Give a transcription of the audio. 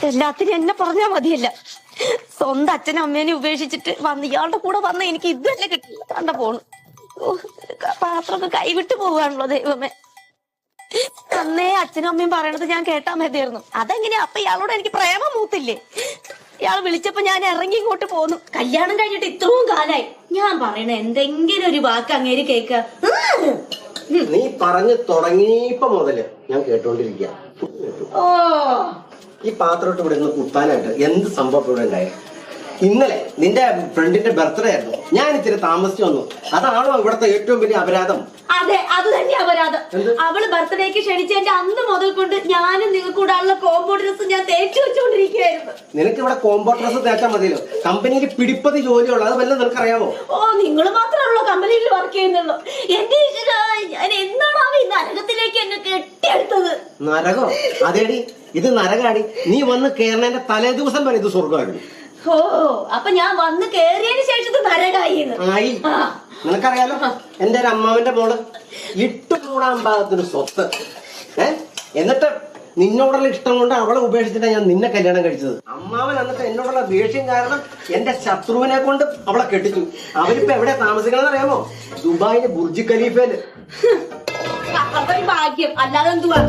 എല്ലാത്തിനും എന്നെ പറഞ്ഞാ മതിയല്ല. സ്വന്തം അച്ഛനും അമ്മേനെ ഉപേക്ഷിച്ചിട്ട് വന്ന് ഇയാളുടെ കൂടെ വന്ന എനിക്ക് ഇത് തന്നെ കിട്ടില്ല. കണ്ട പോണു. പാത്രമൊക്കെ കൈവിട്ട് പോവാണല്ലോ ദൈവമേ. അന്നേ അച്ഛനും അമ്മയും പറയണത് ഞാൻ കേട്ടാ മതിയായിരുന്നു. അതെങ്ങനെയാ അപ്പൊ ഇയാളോട് എനിക്ക് പ്രേമം മൂത്തില്ലേ? ഇയാൾ വിളിച്ചപ്പോ ഞാൻ ഇറങ്ങി ഇങ്ങോട്ട് പോന്നു. കല്യാണം കഴിഞ്ഞിട്ട് ഇത്രയും കാലായി ഞാൻ പറയണ എന്തെങ്കിലും ഒരു വാക്ക് അങ്ങേര് കേക്ക. നീ പറഞ്ഞു തുടങ്ങിയപ്പോ മുതല് ഞാൻ കേട്ടോണ്ടിരിക്കുക. ഓ ഈ പാത്രോട്ട് ഇവിടെ നിന്ന് കുത്താനായിട്ട് എന്ത് സംഭവം ഇവിടെ ഉണ്ടായി? ഇന്നലെ നിന്റെ ഫ്രണ്ടിന്റെ ബർത്ത്ഡേ ആയിരുന്നു. ഞാൻ ഇത്തിരി താമസിച്ചു വന്നു. അതാണോ ഇവിടുത്തെ ഏറ്റവും വലിയ അപരാധം? അതെ, അത് തന്നെ അപരാധം. അവള് ബർത്ത്ഡേക്ക് ക്ഷണിച്ചതിന്റെ അന്ന് മുതൽ കൊണ്ട് ഞാനും നിങ്ങൾക്ക് കൂടാനുള്ള കോമ്പോ ഡ്രസ് ഞാൻ തേച്ചു വെച്ചോണ്ടിരിക്കുകയായിരുന്നു. നിനക്ക് ഇവിടെ കോമ്പോ ഡ്രസ് തേച്ചാൽ മതിയല്ലോ. കമ്പനിയിൽ പിടിപ്പതി ജോലിയുള്ളൂ. അത് വല്ലതും നിനക്കറിയാമോ? ഓ, നിങ്ങൾ മാത്രമല്ലോ കമ്പനിയിൽ വർക്ക് ചെയ്യുന്നുള്ളൂ. എന്റെ ഞാൻ എന്നാണോ ഈ നരകത്തിലേക്ക് എന്നെ കെട്ടിയെടുത്തത്? നരകോ? അതേടി, ഇത് നരകാടി. നീ വന്ന് കേരളന്റെ തലേ ദിവസം വരെ ഇത് സ്വർഗമായിരുന്നു. ഓ, അപ്പൊ ഞാൻ വന്ന് കേറിയതിന് ശേഷം ഇത് നരകായി. നിനക്കറിയാലോ, എന്റെ ഒരു അമ്മാവന്റെ മോള് ഇട്ടുകൂടാൻ പാകത്തിന് സ്വത്ത്. എന്നിട്ട് നിന്നോടുള്ള ഇഷ്ടം കൊണ്ട് അവളെ ഉപേക്ഷിച്ചിട്ടാണ് ഞാൻ നിന്നെ കല്യാണം കഴിച്ചത്. അമ്മാവൻ എന്നിട്ട് എന്നോടുള്ള ദേഷ്യം കാരണം എന്റെ ശത്രുവിനെ കൊണ്ട് അവളെ കെട്ടിച്ചു. അവരിപ്പോ എവിടെ താമസിക്കണമെന്ന് അറിയാമോ? ദുബായിലെ ബുർജ് ഖലീഫയില്. ഭാഗ്യം, അല്ലാതെ എന്തുവാ?